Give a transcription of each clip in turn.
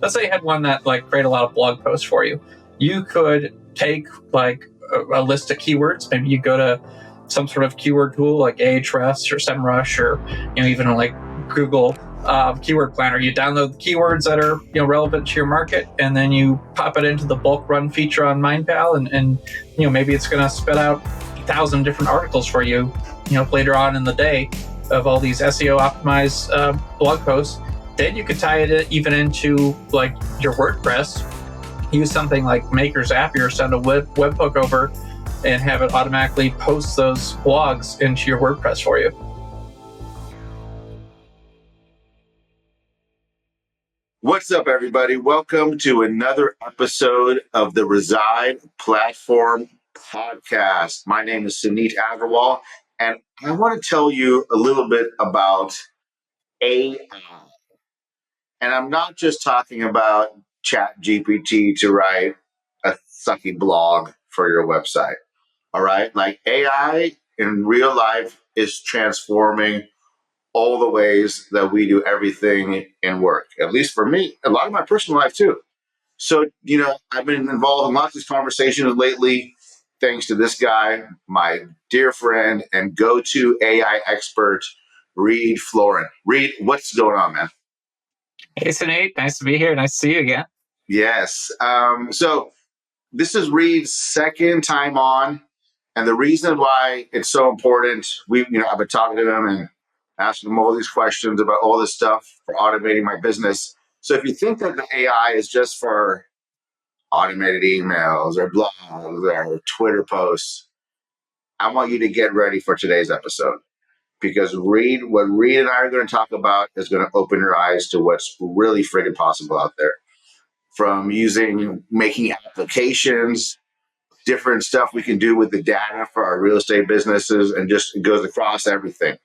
let's say you had one that like create a lot of blog posts for you. You could take like a list of keywords. Maybe you go to some sort of keyword tool like Ahrefs or SEMrush or even like Google keyword planner. You download the keywords that are relevant to your market, and then you pop it into the bulk run feature on MindPal, and maybe it's going to spit out 1,000 different articles for you later on in the day of all these SEO optimized blog posts. Then you could tie it even into like your WordPress. Use something like Maker's Zapier, send a webhook over, and have it automatically post those blogs into your WordPress for you. What's up, everybody? Welcome to another episode of the Reside Platform Podcast. My name is Suneet Agarwal, and I want to tell you a little bit about AI. And I'm not just talking about Chat GPT to write a sucky blog for your website. All right? Like AI in real life is transforming all the ways that we do everything in work, at least for me, a lot of my personal life too. So, I've been involved in lots of conversations lately, thanks to this guy, my dear friend and go-to AI expert, Reed Floren. Reed, what's going on, man? Hey, Suneet, nice to be here. Nice to see you again. Yes. So this is Reed's second time on, and the reason why it's so important, I've been talking to him and asking him all these questions about all this stuff for automating my business. So if you think that the AI is just for automated emails or blogs or Twitter posts, I want you to get ready for today's episode, because what Reed and I are going to talk about is going to open your eyes to what's really friggin' possible out there. From making applications, different stuff we can do with the data for our real estate businesses, and just it goes across everything.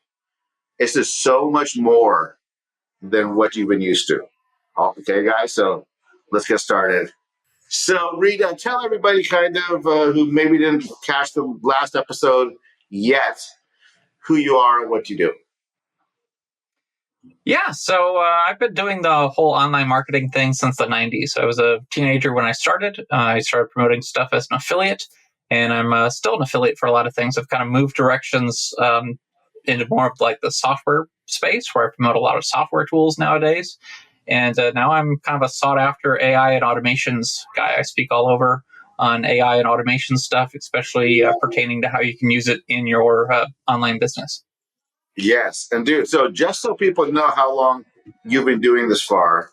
It's just so much more than what you've been used to. Okay, guys, so let's get started. So, Reed, tell everybody kind of who maybe didn't catch the last episode yet, who you are and what you do. Yeah, so I've been doing the whole online marketing thing since the 90s. I was a teenager when I started. I started promoting stuff as an affiliate, and I'm still an affiliate for a lot of things. I've kind of moved directions into more of like the software space, where I promote a lot of software tools nowadays. And now I'm kind of a sought-after AI and automations guy. I speak all over on AI and automation stuff, especially pertaining to how you can use it in your online business. Yes. And dude, so just so people know how long you've been doing this for,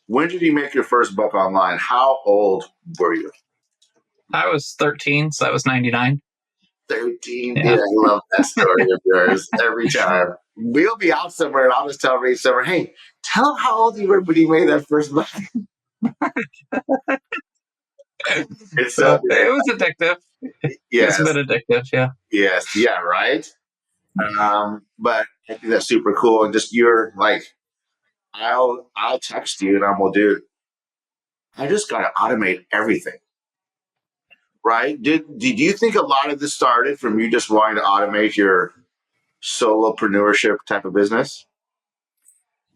when did you make your first buck online? How old were you? I was 13, so that was 99. 13? Yeah, I love that story of yours every time. We'll be out somewhere and I'll just tell Ray somewhere, hey, tell him how old you were when you made that first buck. It was addictive. Yes. It's been addictive, yeah. Yes, yeah, right? But I think that's super cool. And just you're like, I'll text you and I'm like, dude, I just got to automate everything. Right? Did you think a lot of this started from you just wanting to automate your solopreneurship type of business?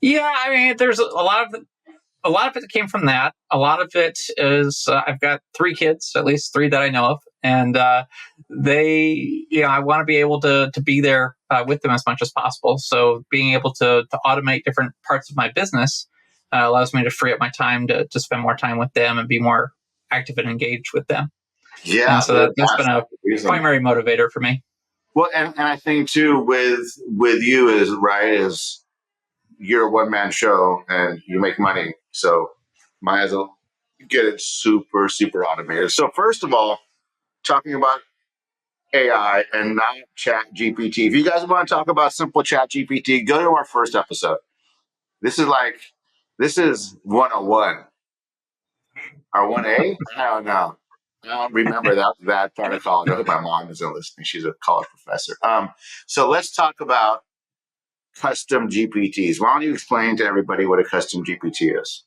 Yeah, I mean, there's a lot of it came from that. A lot of it is I've got 3 kids, at least 3 that I know of, and I want to be able to be there with them as much as possible. So being able to automate different parts of my business allows me to free up my time to spend more time with them and be more active and engaged with them. Yeah, and so that's been a primary motivator for me. Well, and I think too with you is you're a one-man show and you make money, so might as well get it super, super automated. So first of all, talking about AI and not Chat GPT. If you guys want to talk about simple Chat GPT, go to our first episode. This is 101 or 1A. I don't know. I don't remember that part of college. I hope my mom isn't listening. She's a college professor. So let's talk about custom GPTs. Why don't you explain to everybody what a custom GPT is?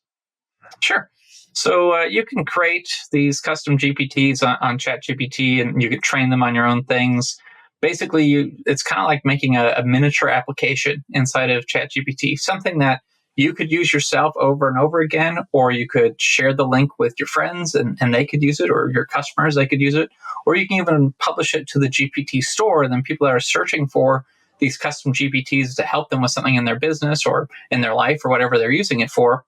Sure. So you can create these custom GPTs on ChatGPT, and you can train them on your own things. Basically, it's kind of like making a miniature application inside of ChatGPT, something that you could use yourself over and over again, or you could share the link with your friends and they could use it, or your customers, they could use it, or you can even publish it to the GPT store, and then people that are searching for these custom GPTs to help them with something in their business or in their life or whatever they're using it for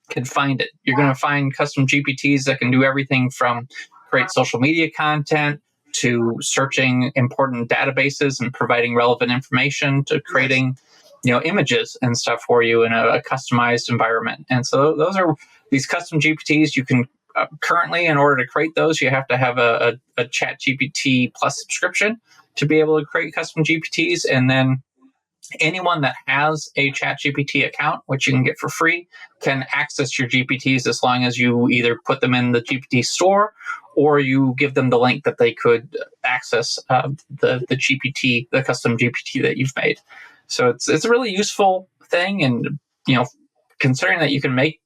can find it. You're going to find custom GPTs that can do everything from create social media content to searching important databases and providing relevant information to creating images and stuff for you in a customized environment. And so those are these custom GPTs. You can currently, in order to create those, you have to have a chat GPT plus subscription to be able to create custom GPTs. And then anyone that has a chat GPT account, which you can get for free, can access your GPTs as long as you either put them in the GPT store or you give them the link that they could access the GPT, the custom GPT that you've made. So it's a really useful thing. And, considering that you can make,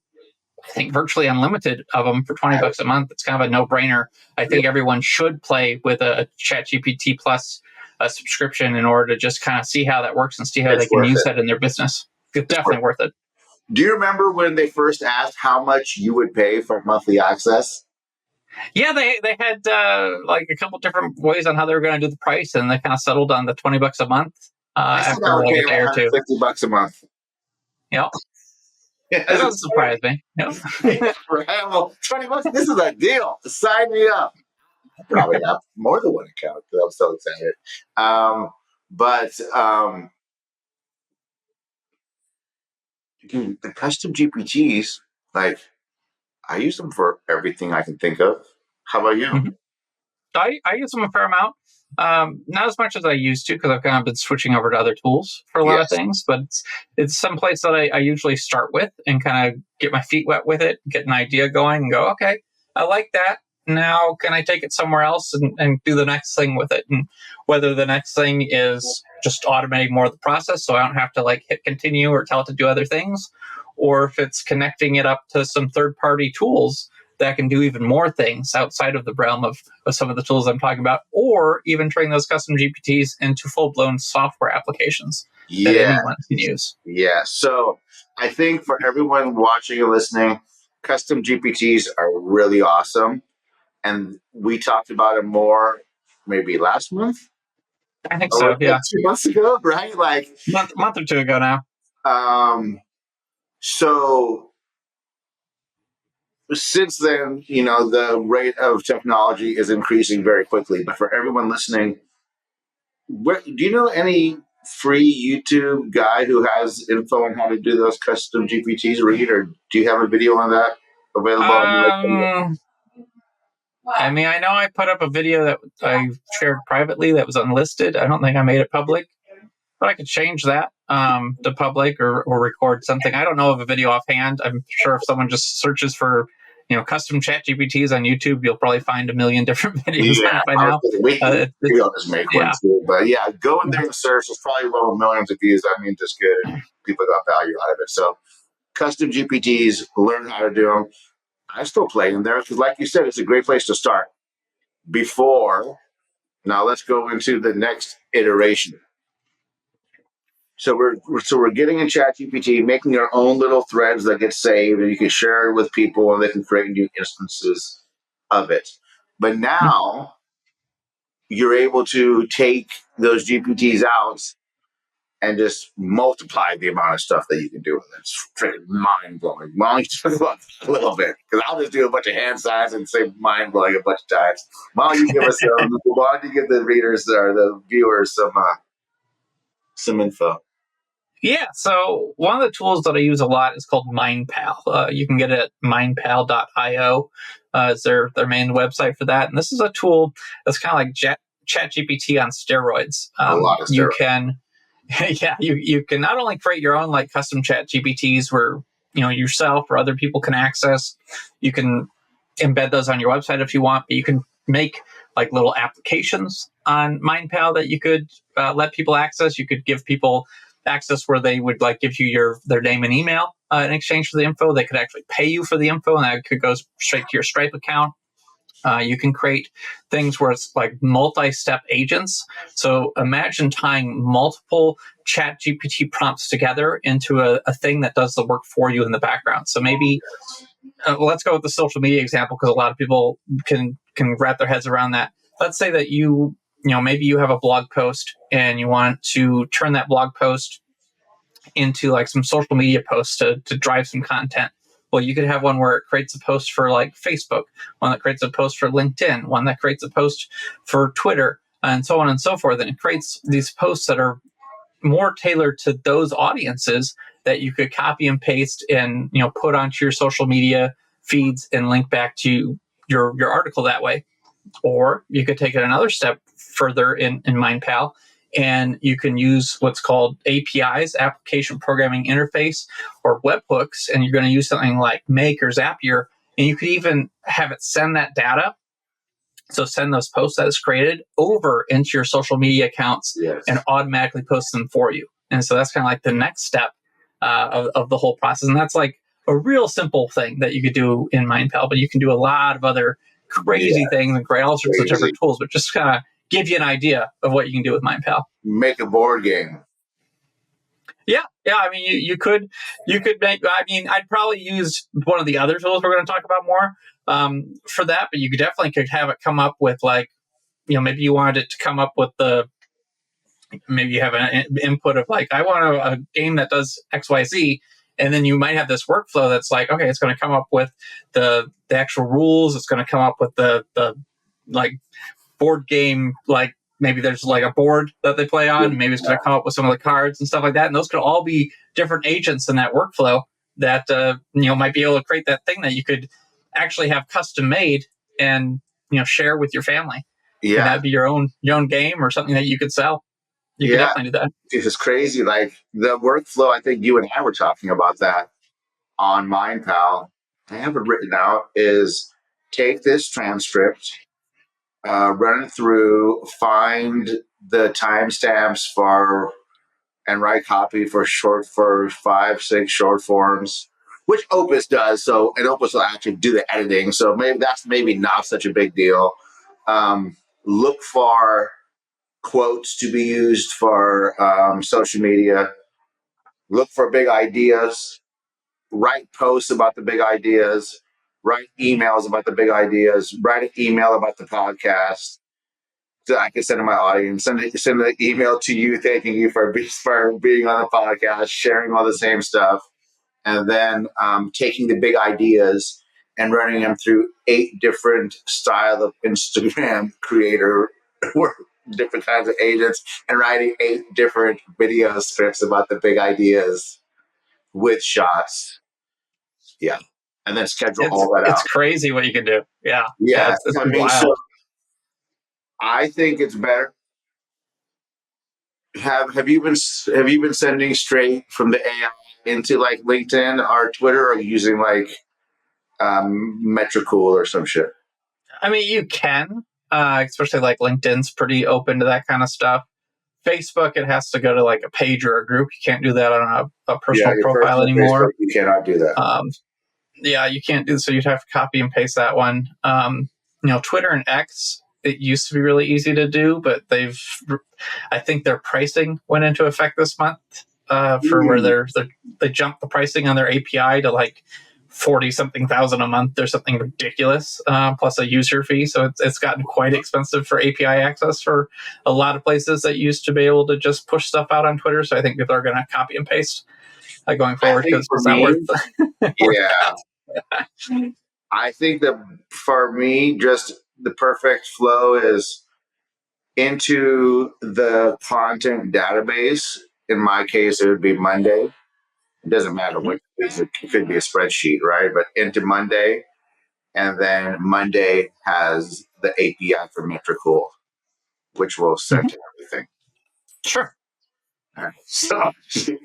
I think, virtually unlimited of them for $20 a month, it's kind of a no-brainer. I think everyone should play with a ChatGPT Plus subscription in order to just kind of see how that works and see how they can use that in their business. It's definitely worth it. Do you remember when they first asked how much you would pay for monthly access? Yeah, they had like a couple different ways on how they were going to do the price, and they kind of settled on the $20 a month after like a day or two. $50 a month. Yep. That doesn't surprise me. Yep. Well, $20. This is a deal. Sign me up. I probably have more than one account because I'm so excited. The custom GPTs, like, I use them for everything I can think of. How about you? Mm-hmm. I use them a fair amount. Not as much as I used to, because I've kind of been switching over to other tools for a lot of things, but it's some place that I usually start with and kind of get my feet wet with it, get an idea going and go, okay, I like that. Now can I take it somewhere else and do the next thing with it? And whether the next thing is just automating more of the process so I don't have to like hit continue or tell it to do other things, or if it's connecting it up to some third-party tools that can do even more things outside of the realm of some of the tools I'm talking about, or even turning those custom GPTs into full-blown software applications that anyone can use. Yeah. So I think for everyone watching and listening, custom GPTs are really awesome. And we talked about it more maybe last month. I think so, yeah. 2 months ago, right? Like month or two ago now. So since then, the rate of technology is increasing very quickly. But for everyone listening, do you know any free YouTube guy who has info on how to do those custom GPTs, Reed? Or do you have a video on that available? I mean, I know I put up a video that I shared privately that was unlisted. I don't think I made it public, but I could change that to public or record something. I don't know of a video offhand. I'm sure if someone just searches for, custom chat GPTs on YouTube, you'll probably find a million different videos on it by now. We'll just make one too. But go in there and search. It's probably low millions of views. I mean, just good. And people got value out of it. So custom GPTs, learn how to do them. I still play in there because, like you said, it's a great place to start. Now let's go into the next iteration. So we're getting in ChatGPT, making our own little threads that get saved, and you can share it with people, and they can create new instances of it. But now you're able to take those GPTs out and just multiply the amount of stuff that you can do with it. It's pretty mind-blowing. Why don't you talk about that a little bit? Because I'll just do a bunch of hand signs and say mind-blowing a bunch of times. Why don't you give us why don't you give the readers or the viewers some info? Yeah, so one of the tools that I use a lot is called MindPal. You can get it at mindpal.io. Is their main website for that. And this is a tool that's kind of like ChatGPT on steroids. A lot of steroids. You can not only create your own like custom ChatGPTs where yourself or other people can access. You can embed those on your website if you want, but you can make like little applications on MindPal that you could let people access. You could give people access where they would like give you their name and email in exchange for the info. They could actually pay you for the info, and that could go straight to your Stripe account. You can create things where it's like multi-step agents. So imagine tying multiple chat GPT prompts together into a thing that does the work for you in the background. So maybe let's go with the social media example, because a lot of people can wrap their heads around that. Let's say that maybe you have a blog post and you want to turn that blog post into like some social media posts to drive some content. Well, you could have one where it creates a post for like Facebook, one that creates a post for LinkedIn, one that creates a post for Twitter, and so on and so forth. And it creates these posts that are more tailored to those audiences that you could copy and paste and put onto your social media feeds and link back to your article that way. Or you could take it another step further in MindPal, and you can use what's called APIs, application programming interface, or webhooks, and you're going to use something like Make or Zapier, and you could even have it send that data. So send those posts that it's created over into your social media accounts and automatically post them for you. And so that's kind of like the next step of the whole process. And that's like a real simple thing that you could do in MindPal, but you can do a lot of other crazy things and create all sorts of different tools, but just kind of give you an idea of what you can do with MindPal. Make a board game. Yeah. I mean, you could make. I mean, I'd probably use one of the other tools we're going to talk about more for that, but you could have it come up with like, maybe you wanted it to come up with maybe you have an input of like, I want a game that does XYZ. And then you might have this workflow that's like, okay, it's going to come up with the actual rules. It's going to come up with the like board game, like maybe there's like a board that they play on. And maybe it's going to come up with some of the cards and stuff like that. And those could all be different agents in that workflow that might be able to create that thing that you could actually have custom made and share with your family. Yeah, and that'd be your own game or something that you could sell. You could definitely do that. This is crazy. Like the workflow, I think you and I were talking about that on MindPal. I have it written out, is take this transcript, run it through, find the timestamps and write copy for 5-6 short forms, which Opus does. So, and Opus will actually do the editing. So maybe that's not such a big deal. Look for quotes to be used for social media. Look for big ideas. Write posts about the big ideas. Write emails about the big ideas. Write an email about the podcast that I can send to my audience. Send an email to you thanking you for being on the podcast, sharing all the same stuff, and then taking the big ideas and running them through 8 different style of Instagram creator different kinds of agents, and writing 8 different video scripts about the big ideas with shots. Yeah. And then schedule all that out. It's crazy what you can do. Yeah. Yeah. It's wild. So I think it's better. Have you been sending straight from the AI into like LinkedIn or Twitter, or using like Metricool or some shit? I mean, you can. Especially like LinkedIn's pretty open to that kind of stuff. Facebook, it has to go to like a page or a group. You can't do that on a personal profile anymore. Facebook, you cannot do that. You can't do so. You'd have to copy and paste that one. Twitter and X, it used to be really easy to do, but I think their pricing went into effect this month for where they jumped the pricing on their API to like 40-something thousand a month or something ridiculous, plus a user fee. So it's gotten quite expensive for API access for a lot of places that used to be able to just push stuff out on Twitter. So I think people are going to copy and paste going forward, because it's not worth yeah. I think that for me, just the perfect flow is into the content database. In my case, it would be Monday. It doesn't matter what it is. It could be a spreadsheet, right? But into Monday, and then Monday has the API for Metricool, which will set to everything. Sure. All right. So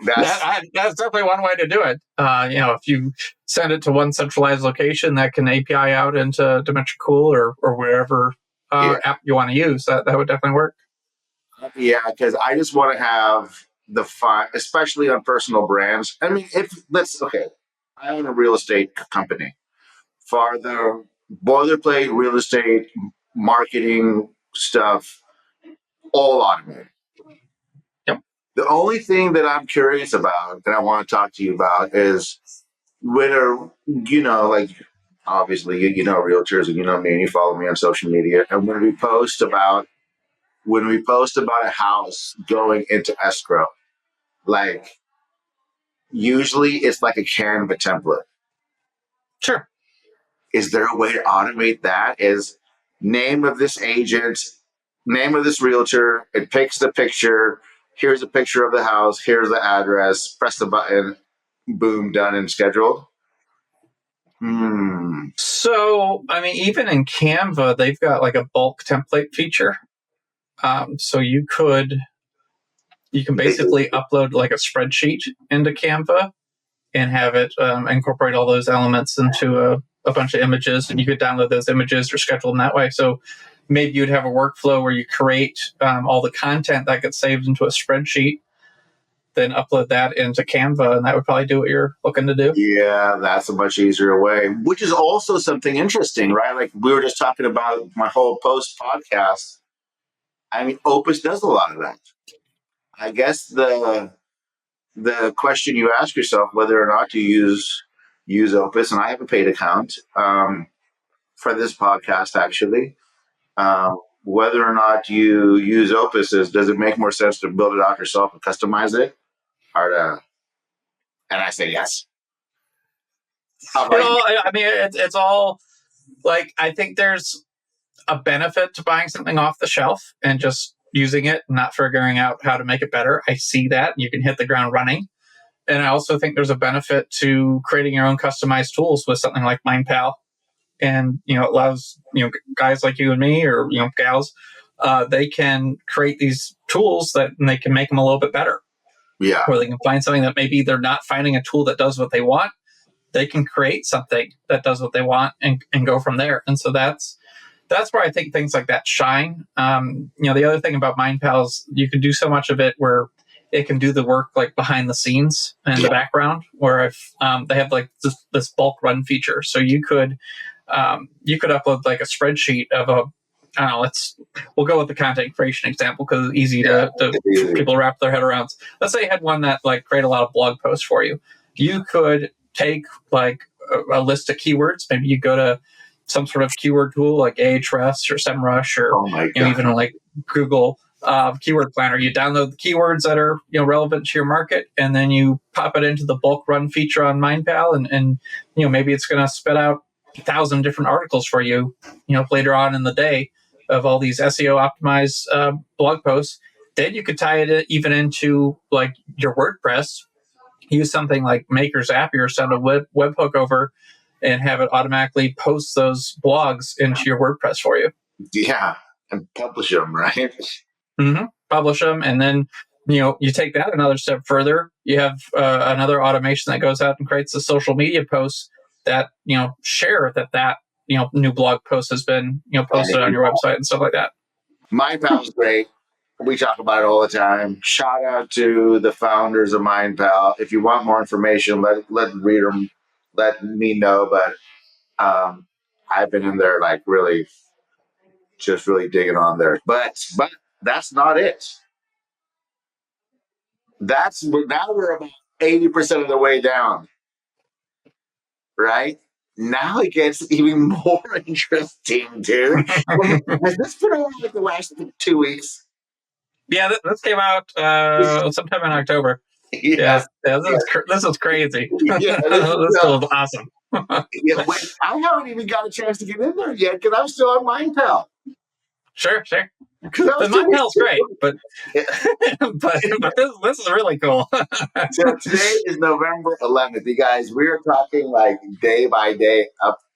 that's definitely one way to do it. If you send it to one centralized location that can API out into Metricool or wherever app you want to use, that would definitely work. Yeah, because I just want to have the fun, especially on personal brands. I mean, I own a real estate company. For the boilerplate real estate marketing stuff, all automated. Yep. The only thing that I'm curious about that I want to talk to you about is whether, like, obviously, you know realtors and you know me and you follow me on social media. And when we post about a house going into escrow, like usually it's like a Canva template. Sure. Is there a way to automate that? Is name of this agent, name of this realtor, it picks the picture, here's a picture of the house, here's the address, press the button, boom, done and scheduled. So, I mean, even in Canva, they've got like a bulk template feature. So you can basically upload like a spreadsheet into Canva and have it incorporate all those elements into a bunch of images, and you could download those images or schedule them that way. So maybe you'd have a workflow where you create all the content that gets saved into a spreadsheet, then upload that into Canva, and that would probably do what you're looking to do. Yeah, that's a much easier way, which is also something interesting, right? Like we were just talking about my whole post podcast. I mean, Opus does a lot of that. I guess the question you ask yourself whether or not to use Opus, and I have a paid account for this podcast actually. Whether or not you use Opus is, does it make more sense to build it out yourself and customize it, or to? And I say yes. I mean, it's all like, I think there's a benefit to buying something off the shelf and just using it, not figuring out how to make it better. I see that. You can hit the ground running. And I also think there's a benefit to creating your own customized tools with something like MindPal. And, it allows, guys like you and me, or, gals, they can create these tools and they can make them a little bit better. Yeah. Or they can find something that maybe they're not finding a tool that does what they want. They can create something that does what they want and go from there. And so that's where I think things like that shine. The other thing about MindPal is you can do so much of it where it can do the work like behind the scenes in the background, where if they have like this bulk run feature. So you could upload like a spreadsheet of we'll go with the content creation example because it's easy to people wrap their head around. Let's say you had one that like create a lot of blog posts for you. You could take like a list of keywords. Maybe you go to some sort of keyword tool like Ahrefs or SEMrush or even like Google keyword planner. You download the keywords that are relevant to your market, and then you pop it into the bulk run feature on MindPal, and maybe it's going to spit out 1,000 different articles for you later on in the day of all these SEO optimized blog posts. Then you could tie it even into like your WordPress. Use something like Maker's Zapier, send a webhook over, and have it automatically post those blogs into your WordPress for you. Yeah, and publish them, right? Mm-hmm. Publish them, and then you take that another step further. You have another automation that goes out and creates a social media post that share that new blog post has been posted on your website and stuff like that. MindPal is great. We talk about it all the time. Shout out to the founders of MindPal. If you want more information, let me know. But I've been in there like really digging on there. But that's not it. Now we're about 80% of the way down. Right? Now it gets even more interesting, dude. Has this been over like the last 2 weeks? Yeah, this came out sometime in October. Yeah, this is crazy. Yeah, this feels awesome. I haven't even got a chance to get in there yet because I'm still on MindPal. Sure. The MindPal's great, but this is really cool. So today is November 11th, you guys. We are talking like day by day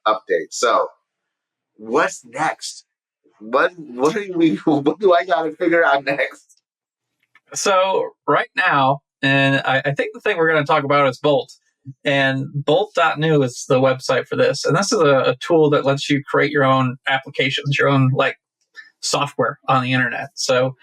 updates. So what's next? What do I got to figure out next? So right now, and I think the thing we're going to talk about is Bolt. And bolt.new is the website for this. And this is a tool that lets you create your own applications, your own like software on the internet. So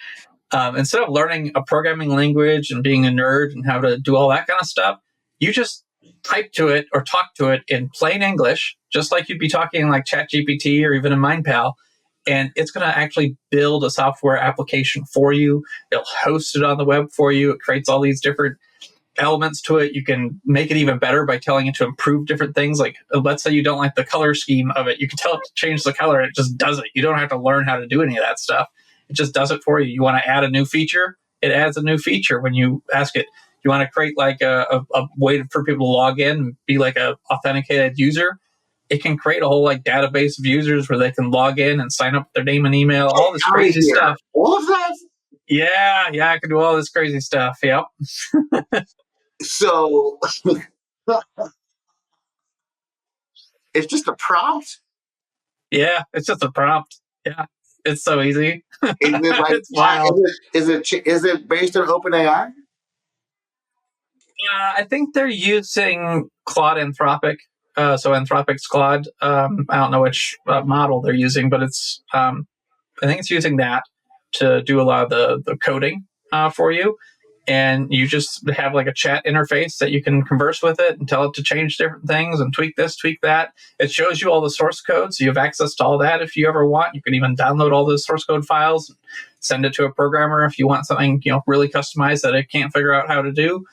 instead of learning a programming language and being a nerd and how to do all that kind of stuff, you just type to it or talk to it in plain English, just like you'd be talking like Chat GPT or even in MindPal, and it's going to actually build a software application for you. It'll host it on the web for you. It creates all these different elements to it. You can make it even better by telling it to improve different things. Like, let's say you don't like the color scheme of it. You can tell it to change the color and it just does it. You don't have to learn how to do any of that stuff. It just does it for you. You want to add a new feature? It adds a new feature when you ask it. You want to create like a way for people to log in and be like a authenticated user? It can create a whole like database of users where they can log in and sign up with their name and email, all this crazy stuff. All of that? Yeah, I can do all this crazy stuff. Yep. So it's just a prompt? Yeah, it's just a prompt. Yeah, it's so easy. Is it like It's wild. is it based on OpenAI? I think they're using Claude Anthropic. So Anthropic's Claude. I don't know which model they're using, but it's I think it's using that to do a lot of the coding for you. And you just have like a chat interface that you can converse with it and tell it to change different things and tweak this, tweak that. It shows you all the source code, so you have access to all that if you ever want. You can even download all the source code files, and send it to a programmer if you want something really customized that it can't figure out how to do.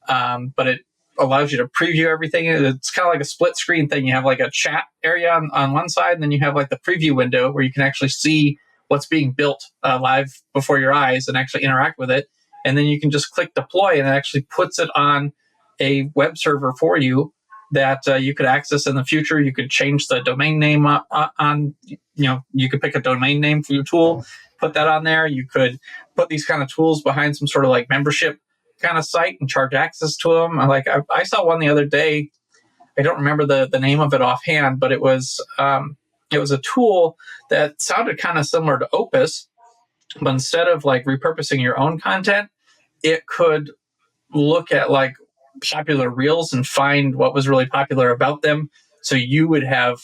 But it allows you to preview everything. It's kind of like a split screen thing. You have like a chat area on one side, and then you have like the preview window where you can actually see what's being built live before your eyes and actually interact with it. And then you can just click deploy, and it actually puts it on a web server for you that you could access in the future. You could change the domain name on, you could pick a domain name for your tool, put that on there. You could put these kind of tools behind some sort of like membership kind of site and charge access to them. I saw one the other day. I don't remember the name of it offhand, but it was a tool that sounded kind of similar to Opus, but instead of like repurposing your own content, it could look at like popular reels and find what was really popular about them. So you would have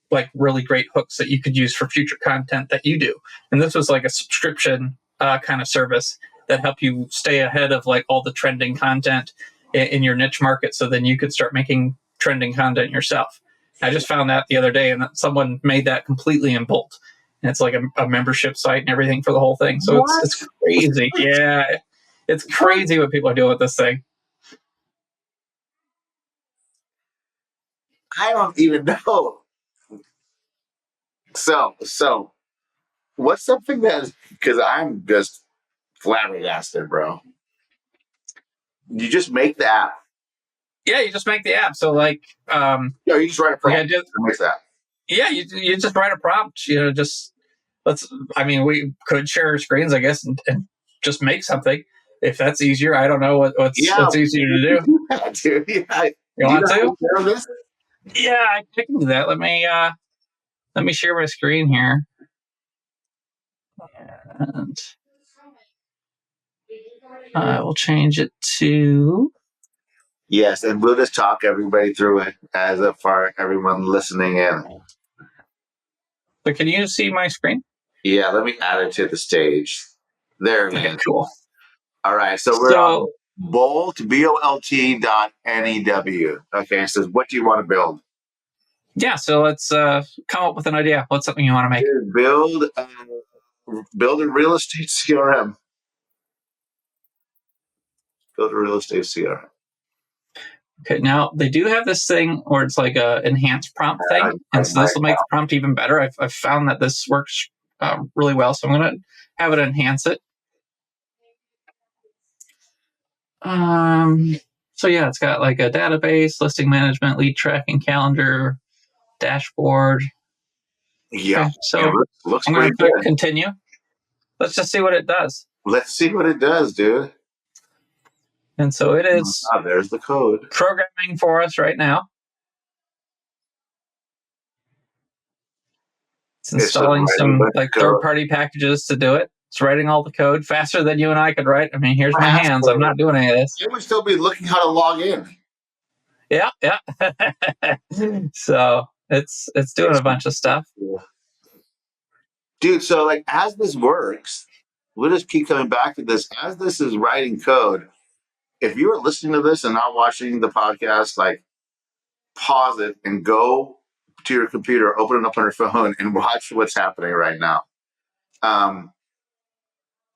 like really great hooks that you could use for future content that you do. And this was like a subscription kind of service that helped you stay ahead of like all the trending content in your niche market. So then you could start making trending content yourself. I just found that the other day, and someone made that completely in Bolt. And it's like a membership site and everything for the whole thing. So it's crazy. Yeah. It's crazy what people are doing with this thing. I don't even know. So what's something that, because I'm just flabbergasted, bro. You just make the app. Yeah, you just make the app. So like, you just write a prompt. Yeah, makes that. Yeah, you just write a prompt. We could share screens, I guess, and just make something if that's easier. I don't know what's easier to do. Yeah, dude. Yeah. You want to? Yeah, I can do that. Let me share my screen here. And I will change it to. Yes, and we'll just talk everybody through it as if for everyone listening in. So can you see my screen? Yeah, let me add it to the stage. There it is. Cool. All right, so we're on Bolt, BOLT.NEW. Okay, so what do you want to build? Yeah, so let's come up with an idea. What's something you want to make? Build a real estate CRM. Build a real estate CRM. Okay, now they do have this thing where it's like a enhanced prompt thing, and so this will make the prompt even better. I've found that this works really well, so I'm going to have it enhance it. So yeah, it's got like a database, listing management, lead tracking, calendar, dashboard. Yeah. Okay, so looks I'm going to click continue. Let's just see what it does. Let's see what it does, dude. And so it is. There's the code. Programming for us right now. It's installing some like third-party packages to do it. It's writing all the code faster than you and I could write. I mean, here's my hands. I'm not doing any of this. It would still be looking how to log in. Yeah. So it's doing a bunch of stuff. Dude, so like as this works, we'll just keep coming back to this. As this is writing code, if you are listening to this and not watching the podcast, like pause it and go to your computer, open it up on your phone, and watch what's happening right now.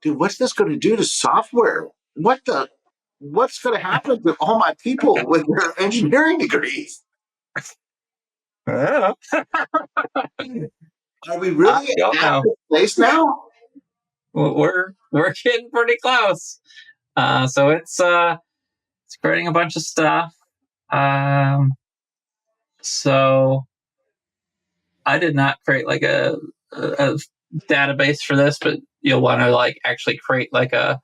Dude, what's this going to do to software? What's going to happen to all my people with their engineering degrees? Yeah. Are we really at this place now? We're getting pretty close. So it's creating a bunch of stuff. So I did not create like a database for this, but you'll want to like actually create like a.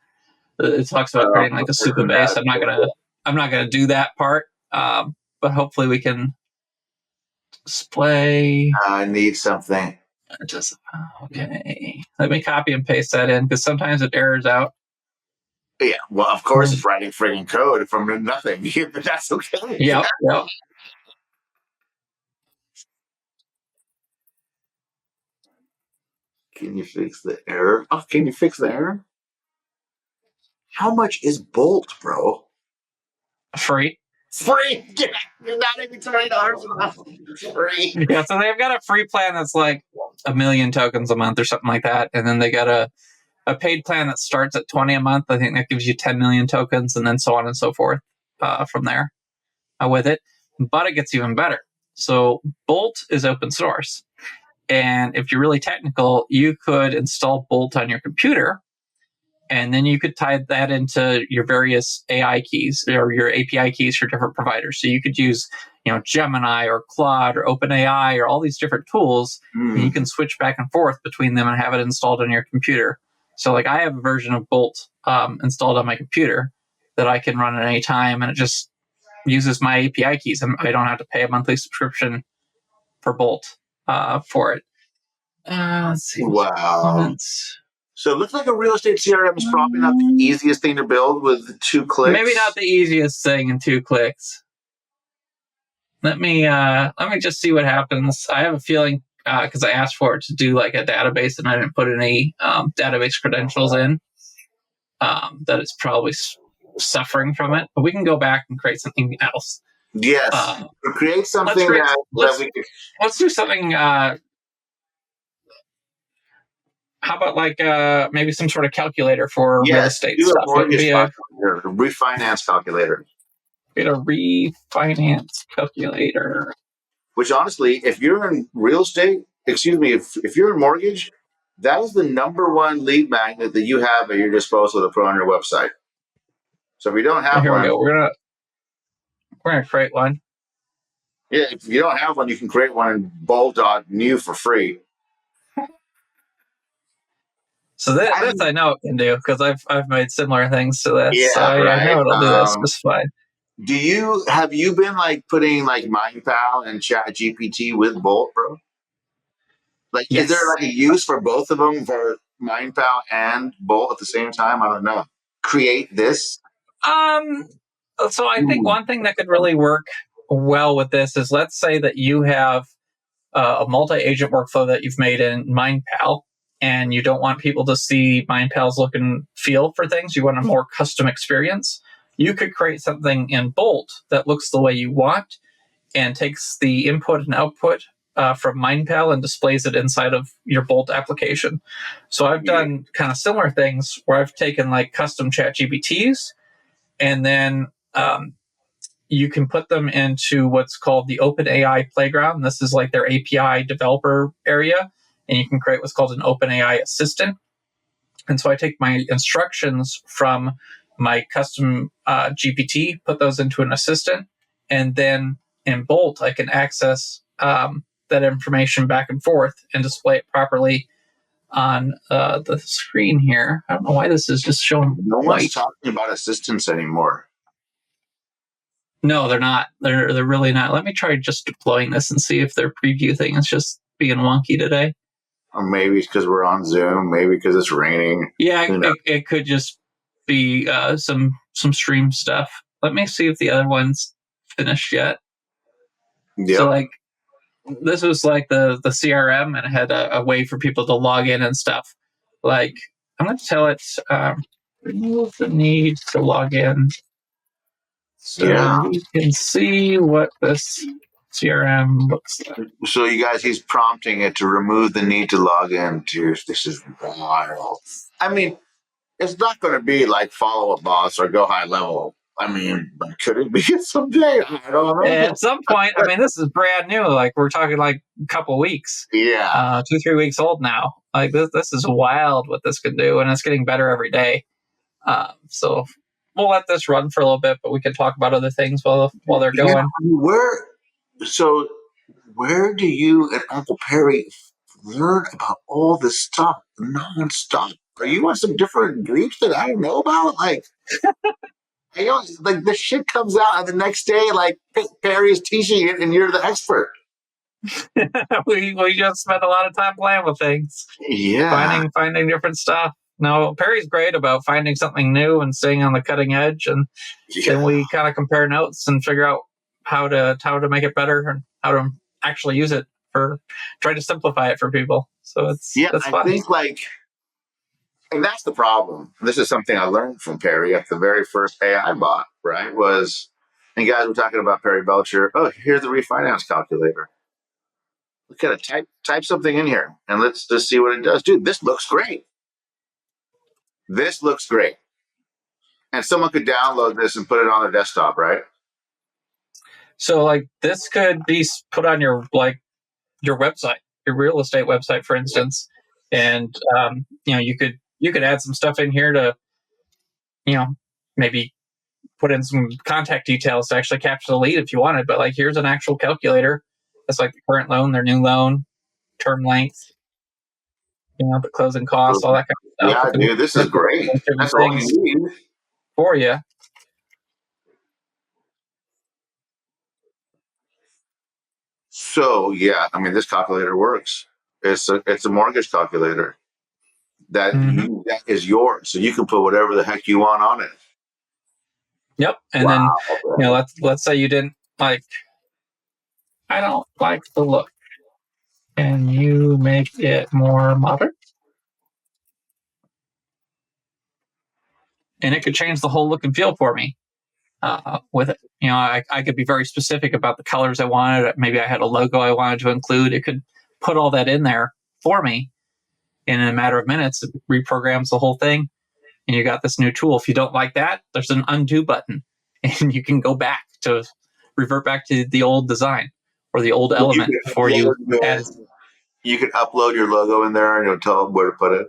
It talks about creating like a super base. I'm not gonna do that part. But hopefully we can display. I need something. Just okay. Let me copy and paste that in because sometimes it errors out. Yeah, well, of course, it's writing frigging code from nothing, but that's okay. Yep. Can you fix the error? Oh, can you fix the error? How much is Bolt, bro? Free. Free! You're not even $20 a month. Free. Yeah, so they've got a free plan that's like 1 million tokens a month or something like that. And then they got a paid plan that starts at 20 a month. I think that gives you 10 million tokens and then so on and so forth from there with it. But it gets even better. So Bolt is open source. And if you're really technical, you could install Bolt on your computer. And then you could tie that into your various AI keys or your API keys for different providers. So you could use, Gemini or Claude or OpenAI or all these different tools, and you can switch back and forth between them and have it installed on your computer. So, like, I have a version of Bolt installed on my computer that I can run at any time, and it just uses my API keys. I don't have to pay a monthly subscription for Bolt for it. Let's see. Wow. So it looks like a real estate CRM is probably not the easiest thing to build with 2 clicks. Maybe not the easiest thing in 2 clicks. Let me just see what happens. I have a feeling because I asked for it to do like a database and I didn't put any database credentials in, that it's probably suffering from it. But we can go back and create something else. Yes, create something let's do something. How about like maybe some sort of calculator for real estate do stuff? A mortgage calculator, a refinance calculator. Get a refinance calculator. Which honestly, if you're in real estate, if you're in mortgage, that is the number one lead magnet that you have at your disposal to put on your website. So if you don't have one, we go. We're gonna create one. Yeah, if you don't have one, you can create one in bolt.new for free. So this I know it can do because I've made similar things to this. Yeah, so I know it'll do this just fine. Have you been like putting like MindPal and Chat GPT with Bolt, bro? Like, yes. Is there like a use for both of them for MindPal and Bolt at the same time? I don't know. Create this. So I think one thing that could really work well with this is, let's say that you have a multi-agent workflow that you've made in MindPal, and you don't want people to see MindPal's look and feel for things. You want a more custom experience. You could create something in Bolt that looks the way you want and takes the input and output from MindPal and displays it inside of your Bolt application. So I've done kind of similar things where I've taken like custom chat GPTs, and then you can put them into what's called the OpenAI Playground. This is like their API developer area, and you can create what's called an OpenAI assistant. And so I take my instructions from my custom GPT, put those into an assistant, and then in Bolt, I can access that information back and forth and display it properly on the screen here. I don't know why this is just showing No white. One's talking about assistants anymore. No, they're not. They're really not. Let me try just deploying this and see if their preview thing is just being wonky today. Or maybe it's because we're on Zoom. Maybe because it's raining. Yeah, it could just be some stream stuff. Let me see if the other one's finished yet. Yep. So like this was like the CRM, and it had a way for people to log in and stuff. Like I'm going to tell it remove the need to log in So we can see what this CRM looks like. So you guys, he's prompting it to remove the need to log in. Dude, this is wild. I mean, it's not going to be like Follow Up Boss or Go High Level. I mean, but could it be someday? I don't know. At some point, I mean, this is brand new. Like we're talking like a couple weeks. Yeah. 2-3 weeks old now. Like this is wild what this can do, and it's getting better every day. So we'll let this run for a little bit, but we can talk about other things while they're going. Where do you and Uncle Perry learn about all this stuff nonstop? Are you on some different groups that I don't know about? Like, like this shit comes out, and the next day, like Perry is teaching it, and you're the expert. we just spend a lot of time playing with things. Yeah. Finding different stuff. No, Perry's great about finding something new and staying on the cutting edge, and then we kind of compare notes and figure out how to make it better and how to actually use it try to simplify it for people. So it's fun. I think and that's the problem. This is something I learned from Perry at the very first AI bot, right? And guys were talking about Perry Belcher. Oh, here's the refinance calculator. Look at it. Type something in here and let's just see what it does. Dude, this looks great. This looks great. And someone could download this and put it on their desktop, right? So like this could be put on your website, your real estate website, for instance. And you could add some stuff in here to, maybe put in some contact details to actually capture the lead if you wanted. But like, here's an actual calculator. That's like the current loan, their new loan, term length, the closing costs, all that kind of stuff. Yeah, dude, this is great. That's all you need for you. So yeah, I mean, this calculator works. It's a mortgage calculator that that is yours, so you can put whatever the heck you want on it. Yep, and then let's say you didn't like. I don't like the look. Can you make it more modern? And it could change the whole look and feel for me with it. I could be very specific about the colors I wanted. Maybe I had a logo I wanted to include. It could put all that in there for me. And in a matter of minutes, it reprograms the whole thing. And you got this new tool. If you don't like that, there's an undo button. And you can go back to revert back to the old design or the old element before you add it. You can upload your logo in there and it'll tell them where to put it.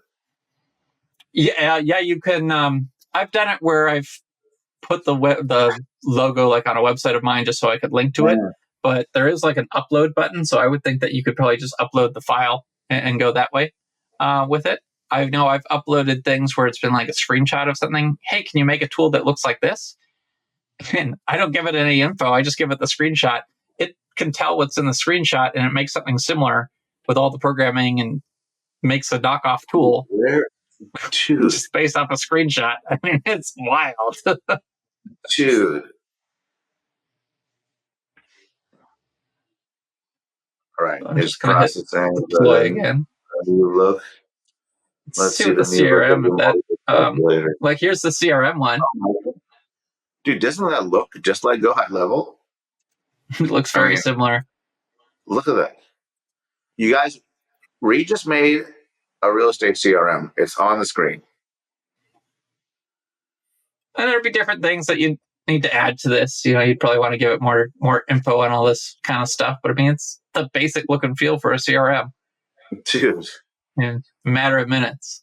Yeah, you can. I've done it where I've put the logo like on a website of mine just so I could link to it. But there is like an upload button, so I would think that you could probably just upload the file and go that way with it. I know I've uploaded things where it's been like a screenshot of something. Hey, can you make a tool that looks like this? And I don't give it any info. I just give it the screenshot. It can tell what's in the screenshot and it makes something similar with all the programming and makes a knockoff tool just based off a screenshot. I mean, it's wild. Dude. All right. It's processing. Deploy again. Look. Let's see what the CRM of that. Like, here's the CRM one. Dude, doesn't that look just like Go High Level? It looks very similar. Look at that. You guys, Reed just made a real estate CRM. It's on the screen. And there'd be different things that you need to add to this. You'd probably want to give it more info on all this kind of stuff. But I mean, it's the basic look and feel for a CRM. Dude. In a matter of minutes.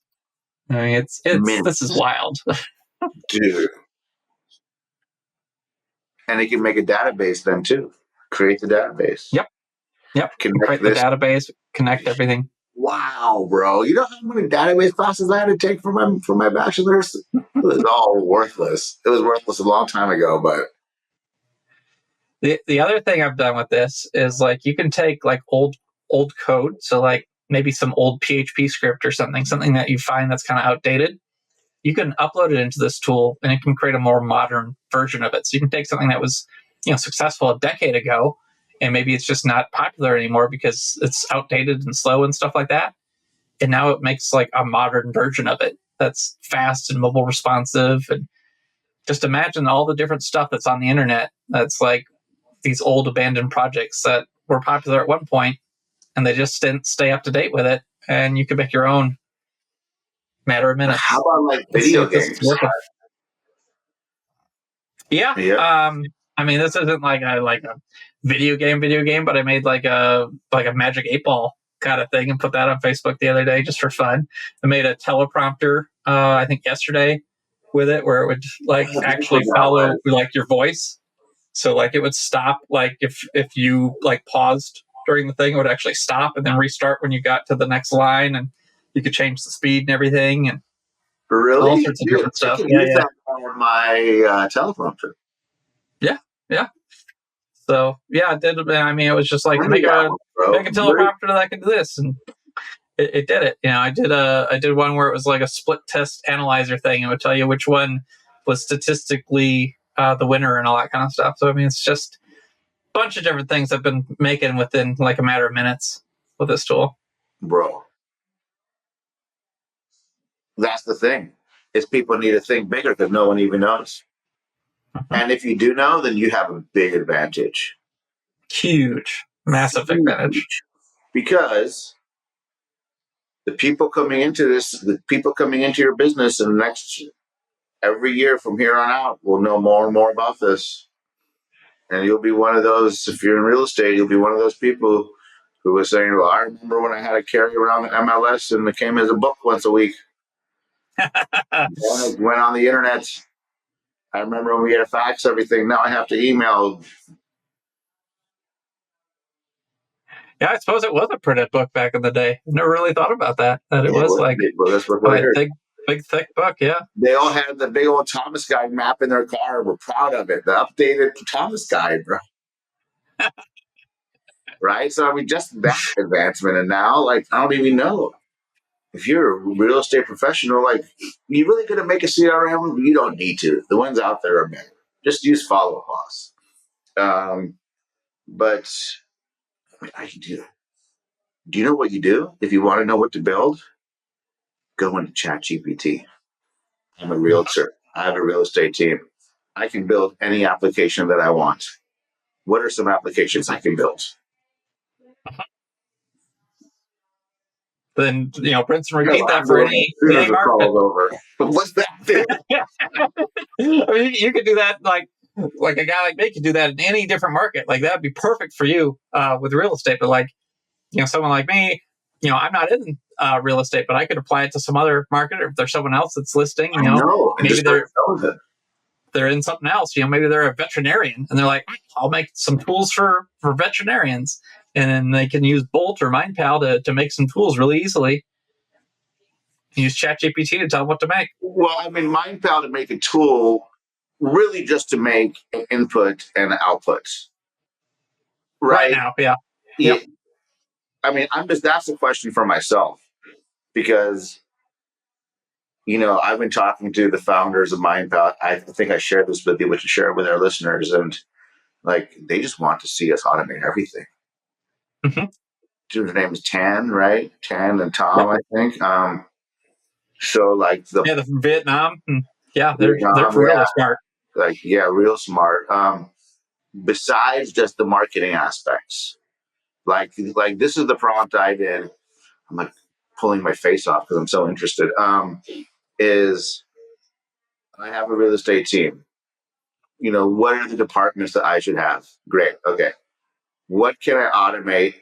I mean, this is wild. Dude. And it can make a database then too. Create the database. Yep. Create the database, connect everything. Wow, bro. You know how many database classes I had to take for my bachelor's? It was all worthless. It was worthless a long time ago, but the other thing I've done with this is like you can take like old code, so like maybe some old PHP script or something that you find that's kind of outdated. You can upload it into this tool and it can create a more modern version of it. So you can take something that was, successful a decade ago and maybe it's just not popular anymore because it's outdated and slow and stuff like that. And now it makes like a modern version of it that's fast and mobile responsive and just imagine all the different stuff that's on the internet. That's like these old abandoned projects that were popular at one point, and they just didn't stay up to date with it. And you could make your own matter of minutes. How about like and see video if this is games? working. Yeah. Yeah. I mean, this isn't like a video game, but I made like a Magic 8-Ball kind of thing and put that on Facebook the other day just for fun. I made a teleprompter, I think yesterday, with it, where it would like actually follow like your voice. So like it would stop, like if you like paused during the thing, it would actually stop and then restart when you got to the next line, and you could change the speed and everything, and Really? all sorts of different I stuff. can use that on my teleprompter. Yeah. So yeah, it did. I mean, it was just like make a teleprompter that can do this, and it did it. You know, I did one where it was like a split test analyzer thing. It would tell you which one was statistically the winner and all that kind of stuff. So I mean, it's just a bunch of different things I've been making within like a matter of minutes with this tool. Bro, that's the thing. Is people need to think bigger because no one even knows. And if you do know, then you have a big advantage. Huge, massive advantage. Because the people coming into your business in the next every year from here on out will know more and more about this. And you'll be one of those, if you're in real estate, you'll be one of those people who was saying, well, I remember when I had to carry around the MLS and it came as a book once a week. It went on the internet. I remember when we had to fax everything. Now I have to email. Yeah, I suppose it was a printed book back in the day. I never really thought about that. It was like a big, thick book. Yeah. They all had the big old Thomas Guide map in their car. We're proud of it. The updated Thomas Guide, bro. Right? So I mean, just that advancement. And now, like, I don't even know. If you're a real estate professional, like, you really going to make a CRM? You don't need to. The ones out there are better. Just use Follow Boss. But I can do that. Do you know what you do? If you want to know what to build, go into ChatGPT. I'm a realtor. I have a real estate team. I can build any application that I want. What are some applications I can build? Then, rinse and repeat that for any market. Over. What's that do? I mean, you could do that like a guy like me could do that in any different market. Like that would be perfect for you with real estate. But like, someone like me, I'm not in real estate, but I could apply it to some other market. Or if there's someone else that's listing, maybe they're in something else. Maybe they're a veterinarian and they're like, I'll make some tools for veterinarians. And then they can use Bolt or MindPal to make some tools really easily. Use ChatGPT to tell them what to make. Well, I mean, MindPal to make a tool really just to make an input and outputs. Right now, yeah. Yep. I mean, that's a question for myself because, I've been talking to the founders of MindPal. I think I shared this with you, we should share it with our listeners. And like, they just want to see us automate everything. Mm-hmm. Dude's name is Tan, right? Tan and Tom, I think. So like they're from Vietnam. Yeah, they're really smart. Like, yeah, real smart. Besides just the marketing aspects, like this is the prompt I did. I'm like pulling my face off because I'm so interested. Is I have a real estate team. What are the departments that I should have? Great. Okay. What can I automate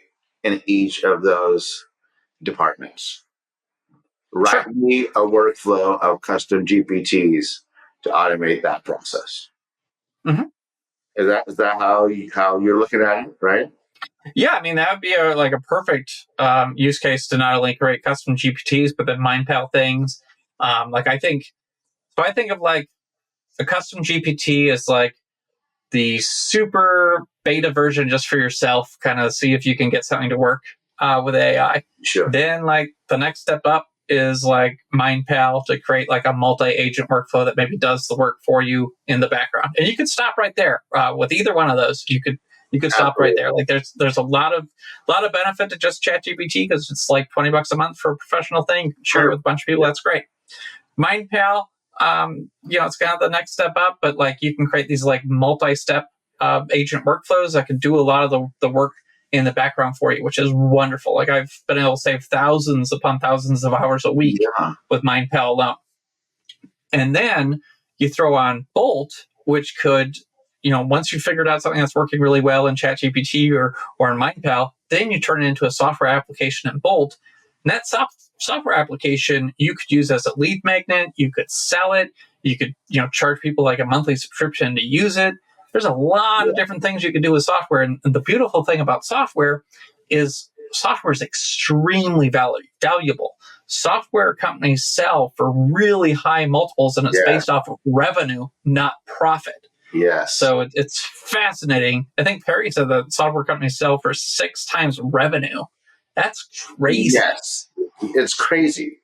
in each of those departments? Write me a workflow of custom GPTs to automate that process. Mm-hmm. Is that how you're looking at it, right? Yeah, I mean that would be a perfect use case to not only create custom GPTs but then MindPal things. I think of like a custom GPT as like the super beta version just for yourself, kind of see if you can get something to work with AI. Sure. Then like the next step up is like MindPal to create like a multi-agent workflow that maybe does the work for you in the background. And you could stop right there with either one of those. You could stop right there. Like there's a lot of benefit to just ChatGPT because it's like $20 a month for a professional thing. Share it with a bunch of people. That's great. MindPal, it's kind of the next step up, but like you can create these like multi-step agent workflows that can do a lot of the work in the background for you, which is wonderful. Like I've been able to save thousands upon thousands of hours a week with MindPal alone. And then you throw on Bolt, which could, once you figured out something that's working really well in ChatGPT or in MindPal, then you turn it into a software application in Bolt. And that software application you could use as a lead magnet. You could sell it. You could, charge people like a monthly subscription to use it. There's a lot of different things you can do with software. And the beautiful thing about software is extremely valuable. Software companies sell for really high multiples, and it's based off of revenue, not profit. Yes. So it's fascinating. I think Perry said that software companies sell for 6 times revenue. That's crazy. Yes, it's crazy.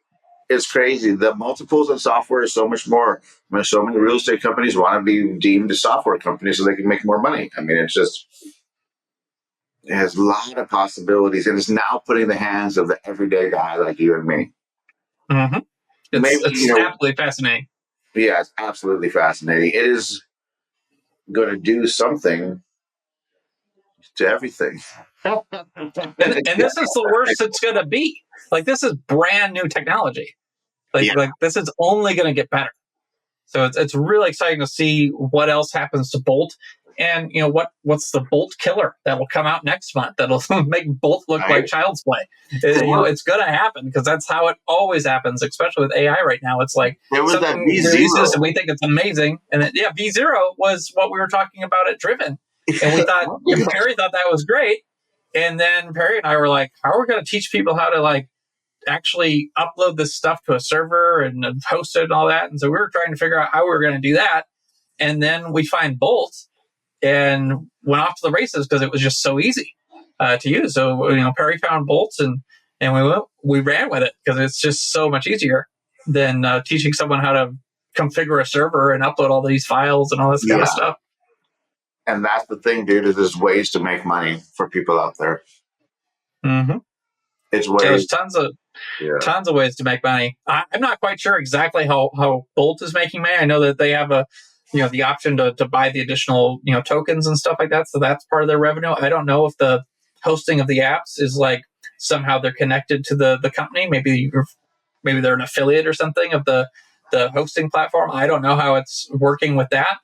It's crazy. The multiples of software is so much more. I mean, so many real estate companies want to be deemed a software company so they can make more money. I mean, it has a lot of possibilities, and it's now putting in the hands of the everyday guy like you and me. Mm-hmm. It's absolutely fascinating. Yeah, it's absolutely fascinating. It is going to do something to everything. And this is the worst it's going to be. Like, this is brand new technology. Like this is only going to get better. So it's really exciting to see what else happens to Bolt. And, what's the Bolt killer that will come out next month that'll make Bolt look like child's play. It's going to happen because that's how it always happens, especially with AI right now. It's like there was that V0. And we think it's amazing. And V0 was what we were talking about at Driven. And we thought, Perry thought that was great. And then Perry and I were like, how are we going to teach people how to like actually upload this stuff to a server and host it and all that? And so we were trying to figure out how we were going to do that. And then we find Bolt and went off to the races because it was just so easy to use. So, Perry found Bolt and we ran with it because it's just so much easier than teaching someone how to configure a server and upload all these files and all this kind of stuff. And that's the thing, dude, is there's ways to make money for people out there. Mm-hmm. It's ways. There's tons of ways to make money. I'm not quite sure exactly how Bolt is making money. I know that they have the option to buy the additional, tokens and stuff like that. So that's part of their revenue. I don't know if the hosting of the apps is like somehow they're connected to the company. Maybe they're an affiliate or something of the hosting platform. I don't know how it's working with that.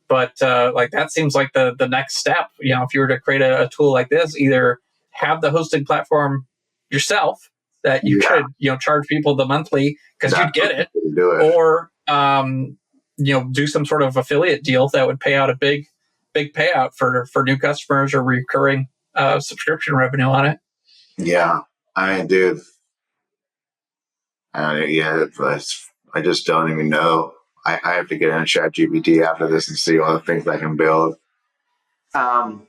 But that seems like the next step. If you were to create a tool like this, either have the hosting platform yourself that you could charge people the monthly because you'd get it, or do some sort of affiliate deal that would pay out a big payout for new customers or recurring subscription revenue on it. Yeah, I mean, dude. I just don't even know. I have to get in ChatGPT after this and see all the things I can build. Have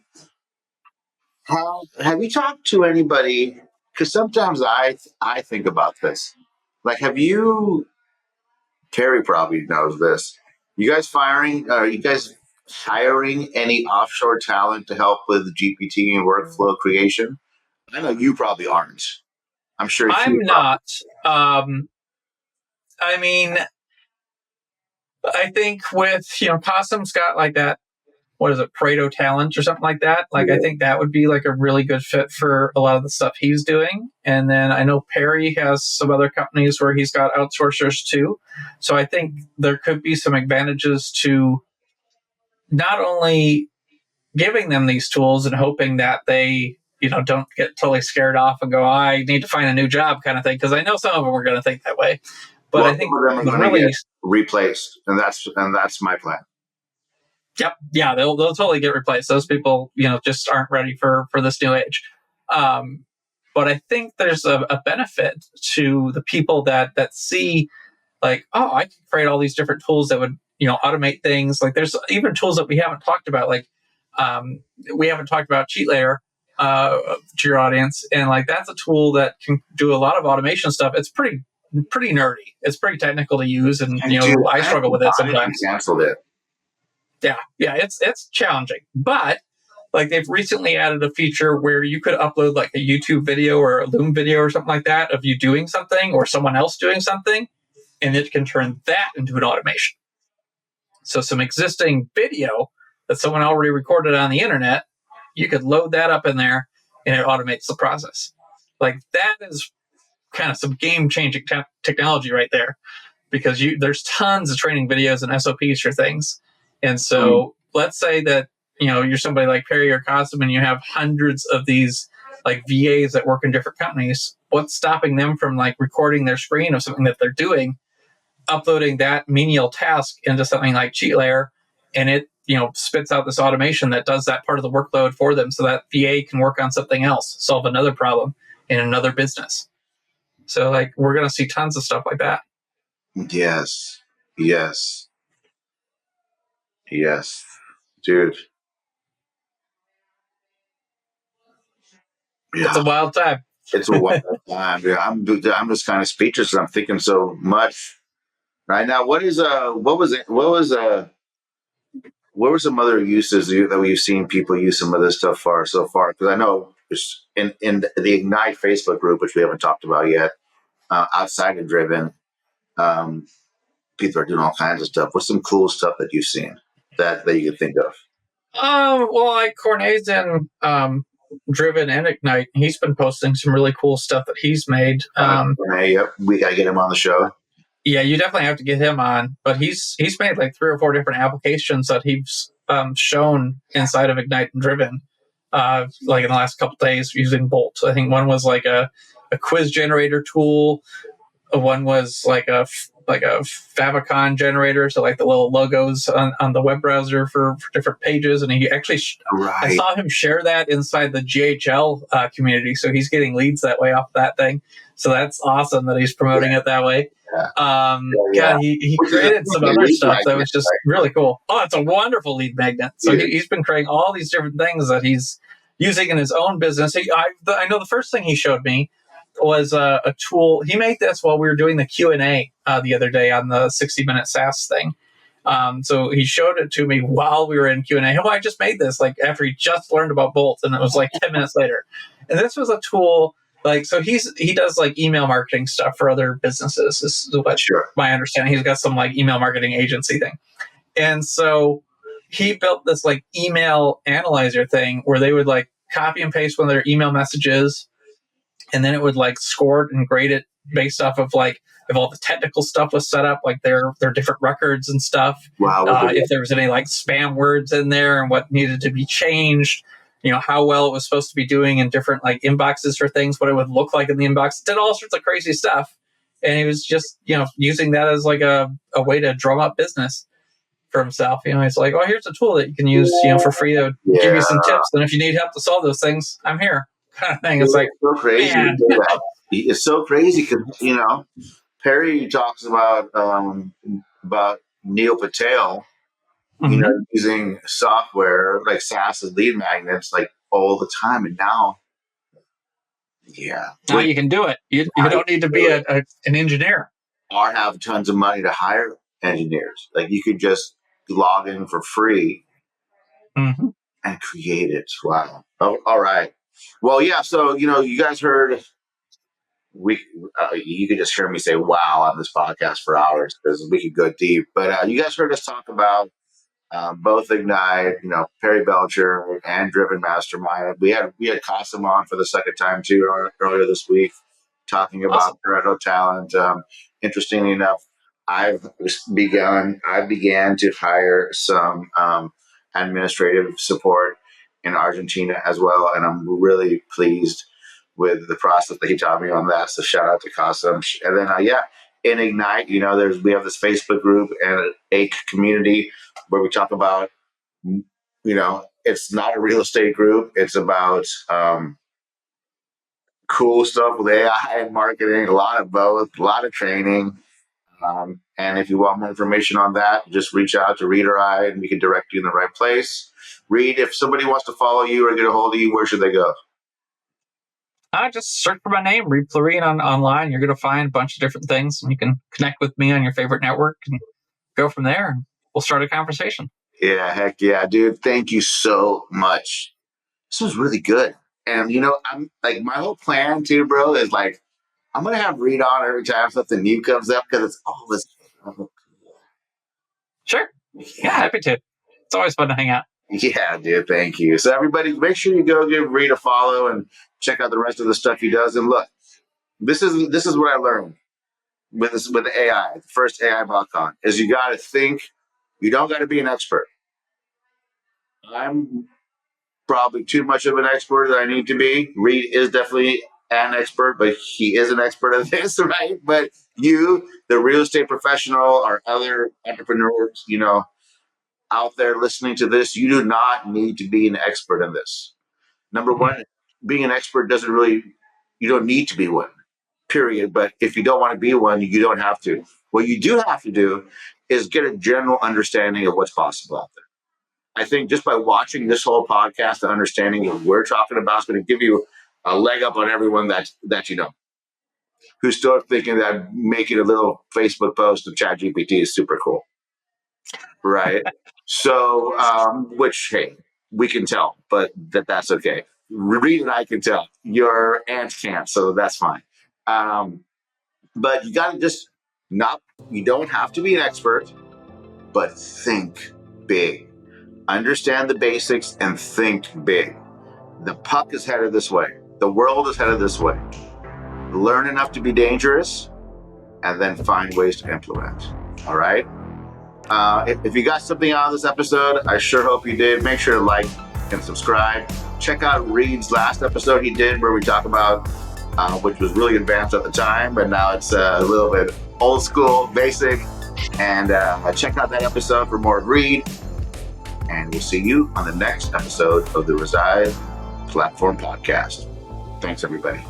you talked to anybody? Because sometimes I think about this. Like, have you? Terry probably knows this. You guys hiring any offshore talent to help with GPT and workflow creation? I know you probably aren't. I'm sure I'm not. I think with, Possum's got like that, what is it, Pareto talent or something like that. Like, I think that would be like a really good fit for a lot of the stuff he's doing. And then I know Perry has some other companies where he's got outsourcers too. So I think there could be some advantages to not only giving them these tools and hoping that they, don't get totally scared off and go, I need to find a new job kind of thing. Because I know some of them are going to think that way. But I think some of them are going to get replaced, and that's my plan. Yep. Yeah, they'll totally get replaced. Those people, just aren't ready for this new age. But I think there's a benefit to the people that see, like, oh, I can create all these different tools that would, automate things. Like, there's even tools that we haven't talked about. Like, we haven't talked about Cheat Layer to your audience, and like that's a tool that can do a lot of automation stuff. It's pretty nerdy. It's pretty technical to use, and I struggle with it sometimes. Canceled it. Yeah, it's challenging, but like they've recently added a feature where you could upload like a YouTube video or a Loom video or something like that of you doing something or someone else doing something, and it can turn that into an automation. So some existing video that someone already recorded on the internet, you could load that up in there and it automates the process. Like that is kind of some game-changing technology right there, because there's tons of training videos and SOPs for things. And so let's say that, you're somebody like Perry or Costum and you have hundreds of these like VAs that work in different companies. What's stopping them from like recording their screen of something that they're doing, uploading that menial task into something like CheatLayer, and it spits out this automation that does that part of the workload for them, so that VA can work on something else, solve another problem in another business. So like we're going to see tons of stuff like that. Yes. Dude. Yeah. It's a wild time. It's a wild time. Dude. I'm just kind of speechless. I'm thinking so much right now. What were some other uses that we've seen people use some of this stuff for so far? Because I know in the Ignite Facebook group, which we haven't talked about yet, outside of Driven, people are doing all kinds of stuff. What's some cool stuff that you've seen that you can think of? Well, like Cornet's in Driven and Ignite, he's been posting some really cool stuff that he's made. Yep, we gotta get him on the show. Yeah, you definitely have to get him on. But he's made like 3 or 4 different applications that he's shown inside of Ignite and Driven, like in the last couple of days using Bolt. I think one was like a quiz generator tool. One was like a favicon generator, so like the little logos on the web browser for different pages. And he actually, I saw him share that inside the GHL community, so he's getting leads that way off that thing. So that's awesome that he's promoting it that way. God, he created some other stuff that was just really cool. Oh, it's a wonderful lead magnet. So he's been creating all these different things that he's using in his own business. I know the first thing he showed me was a tool. He made this while we were doing the Q&A the other day on the 60-minute SaaS thing. So he showed it to me while we were in Q&A. Oh, I just made this like after he just learned about Bolt, and it was like 10 minutes later. And this was a tool like, so he does like email marketing stuff for other businesses. This is what my understanding. He's got some like email marketing agency thing. And so he built this like email analyzer thing where they would like copy and paste one of their email messages, and then it would like score it and grade it based off of like if all the technical stuff was set up, like their different records and stuff. Wow. If there was any like spam words in there and what needed to be changed, how well it was supposed to be doing in different like inboxes for things, what it would look like in the inbox, did all sorts of crazy stuff. And he was just, using that as like a way to drum up business for himself. He's like, oh, here's a tool that you can use, for free to give you some tips. And if you need help to solve those things, I'm here. Kind of thing. It's like so crazy. It's so crazy because Perry talks about Neil Patel, using software like SaaS as lead magnets like all the time, and now you can do it. You don't need to be an engineer or have tons of money to hire engineers. Like you could just log in for free and create it. Wow. Oh, all right. Well, yeah. So, you guys heard, you could just hear me say wow on this podcast for hours because we could go deep. But you guys heard us talk about both Ignite, Perry Belcher and Driven Mastermind. We had Kasim on for the second time too earlier this week, talking about Pareto talent. Interestingly enough, I began to hire some administrative support in Argentina as well, and I'm really pleased with the process that he taught me on that. So shout out to Kasim. And then in Ignite, we have this Facebook group and an AIC community where we talk about, it's not a real estate group. It's about cool stuff with AI and marketing, a lot of both, a lot of training. And if you want more information on that, just reach out to Reed or I, and we can direct you in the right place. Reed, if somebody wants to follow you or get a hold of you, where should they go? Just search for my name, Reed Floren, online. You're going to find a bunch of different things, and you can connect with me on your favorite network and go from there. We'll start a conversation. Yeah, heck yeah, dude. Thank you so much. This was really good. And, I'm like, my whole plan too, bro, is like, I'm going to have Reed on every time something new comes up because it's all this. Sure. Yeah, happy to. It's always fun to hang out. Yeah, dude. Thank you. So everybody, make sure you go give Reed a follow and check out the rest of the stuff he does. And look, this is what I learned with the AI. The first AI BotCon is you got to think. You don't got to be an expert. I'm probably too much of an expert that I need to be. Reed is definitely an expert, but he is an expert at this, right? But you, the real estate professional, or other entrepreneurs, out there listening to this, you do not need to be an expert in this. Number one, being an expert you don't need to be one, period. But if you don't want to be one, you don't have to. What you do have to do is get a general understanding of what's possible out there. I think just by watching this whole podcast and understanding what we're talking about is going to give you a leg up on everyone that you know, who's still thinking that making a little Facebook post of ChatGPT is super cool. Right. So, which, hey, we can tell, but that's okay. Reed and I can tell. Your aunt can't, so that's fine. But you got to you don't have to be an expert, but think big. Understand the basics and think big. The puck is headed this way. The world is headed this way. Learn enough to be dangerous and then find ways to implement. All right? If you got something out of this episode, I sure hope you did. Make sure to like and subscribe. Check out Reed's last episode he did where we talk about, which was really advanced at the time, but now it's a little bit old school, basic. And check out that episode for more of Reed. And we'll see you on the next episode of the Reside Platform Podcast. Thanks, everybody.